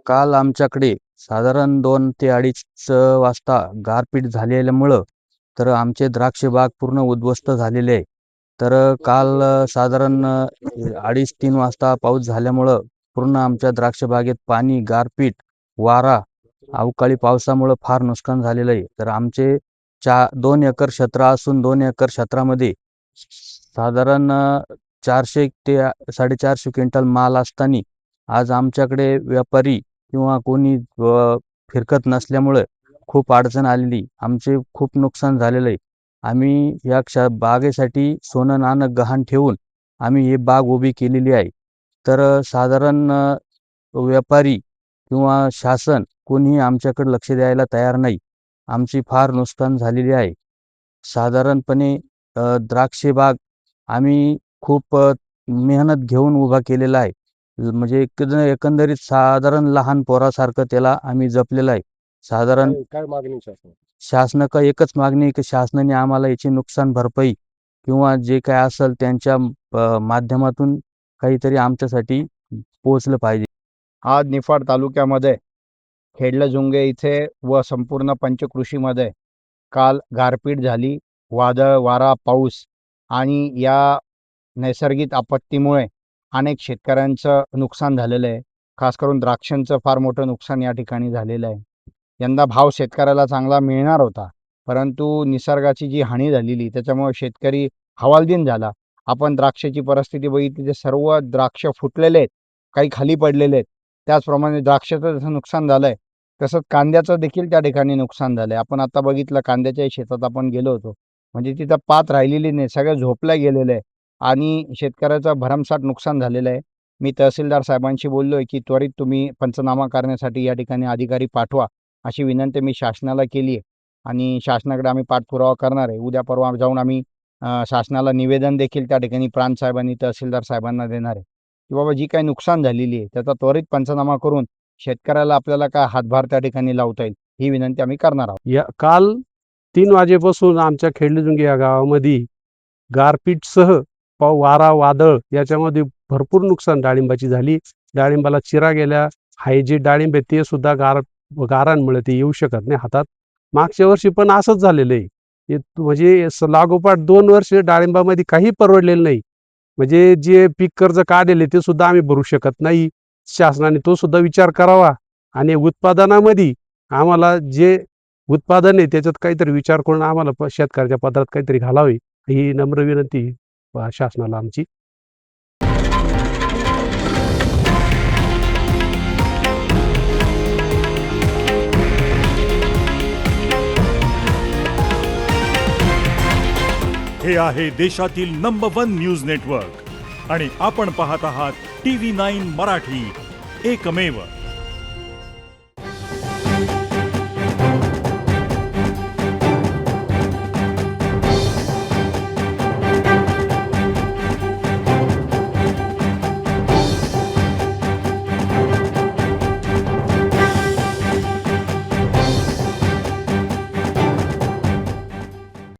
काल आमच्याकडे साधारण 2 ते 2:30 वाजता गारपीट झालेल्यामुळं तर आमचे द्राक्ष बाग पूर्ण उद्ध्वस्त झालेले आहे. तर काल साधारण 2:30-3 वाजता पाऊस झाल्यामुळं पूर्ण आमच्या द्राक्ष बागेत पाणी, गारपीट, वारा, अवकाळी पावसामुळं फार नुकसान झालेलं आहे. तर आमचे 2 एकर क्षेत्र असून 2 एकर क्षेत्रामध्ये साधारण 400 ते 450 क्विंटल माल असताना आज आमच्याकडे व्यापारी किंवा कोणी फिरकत नसल्यामुळे खूप अडचण आलेली. आमचे खूप नुकसान झालेलं आहे. आम्ही या बागेसाठी सोनं नाणं गहाण ठेवून आम्ही ही बाग उभी केलेली आहे. तर साधारण व्यापारी किंवा शासन कोणीही आमच्याकडे लक्ष द्यायला तयार नाही. आमची फार नुकसान झालेली आहे. साधारणपणे द्राक्ष बाग आम्ही खूप मेहनत घेऊन उभा केलेला आहे. म्हणजे एकंदरीत साधारण लहान पोरासारखं त्याला आम्ही जपलेलं आहे. साधारण काय मागणी शासन? शासनाकडे एकच मागणी आहे की शासनाने आम्हाला याची नुकसान भरपाई किंवा जे काय असेल त्यांच्या माध्यमातून काहीतरी आमच्यासाठी पोहोचलं पाहिजे. आज निफाड तालुक्यामध्ये खेडलजुंगे इथे व संपूर्ण पंचकृषीमध्ये काल गारपीट झाली. वादळ, वारा, पाऊस आणि या नैसर्गिक आपत्तीमुळे अनेक शेतकऱ्यांचं नुकसान झालेलं आहे. खास करून द्राक्षांचं फार मोठं नुकसान या ठिकाणी झालेलं आहे. यंदा भाव शेतकऱ्याला चांगला मिळणार होता, परंतु निसर्गाची जी हानी झालेली त्याच्यामुळे शेतकरी हवालदिल झाला. आपण द्राक्षाची परिस्थिती बघितली तर सर्व द्राक्ष फुटलेले आहेत, काही खाली पडलेले आहेत. त्याचप्रमाणे द्राक्षाचं जसं नुकसान झालंय तसंच कांद्याचं देखील त्या ठिकाणी नुकसान झालंय. आपण आता बघितलं कांद्याच्या शेतात आपण गेलो होतो, म्हणजे तिथं पात राहिलेली नाही, सगळं झोपल्या गेलेलं आहे आणि शेतकऱ्याचं भरमसाठ नुकसान झालेलं आहे. मी तहसीलदार साहेबांशी बोललोय की त्वरित तुम्ही पंचनामा करण्यासाठी या ठिकाणी अधिकारी पाठवा, अशी विनंती मी शासनाला केली आहे आणि शासनाकडे आम्ही पाठपुरावा करणार आहे. उद्या परवा जाऊन आम्ही शासनाला निवेदन देखील त्या ठिकाणी प्रांत साहेबांनी तहसीलदार साहेबांना देणार आहे की बाबा जी काही नुकसान झालेली आहे त्याचा त्वरित पंचनामा करून शेतकऱ्याला आपल्याला काय हातभार त्या ठिकाणी लावता येईल ही विनंती आम्ही करणार आहोत. काल 3 वाजेपासून आमच्या खेडलजुंगे या गावामध्ये गारपीटसह वारा, वादळ याच्यामध्ये भरपूर नुकसान डाळिंबाची झाली. डाळिंबाला चिरा गेल्या. हाय जे डाळिंब आहे ते सुद्धा गारांमुळे ते येऊ शकत नाही हातात. मागच्या वर्षी पण असंच झालेलं आहे. म्हणजे लागोपाठ 2 वर्ष डाळिंबामध्ये काही परवडलेलं नाही. म्हणजे जे पीक कर्ज काढले ते सुद्धा आम्ही भरू शकत नाही. शासनाने तो सुद्धा विचार करावा आणि उत्पादनामध्ये आम्हाला जे उत्पादन आहे त्याच्यात काहीतरी विचार करून आम्हाला शेतकऱ्याच्या पदरात काहीतरी घालावे, ही नम्र विनंती शासनाला आमची. हे आहे देशातील नंबर 1 न्यूज नेटवर्क आणि आपण पाहत आहात TV9 मराठी, एकमेव.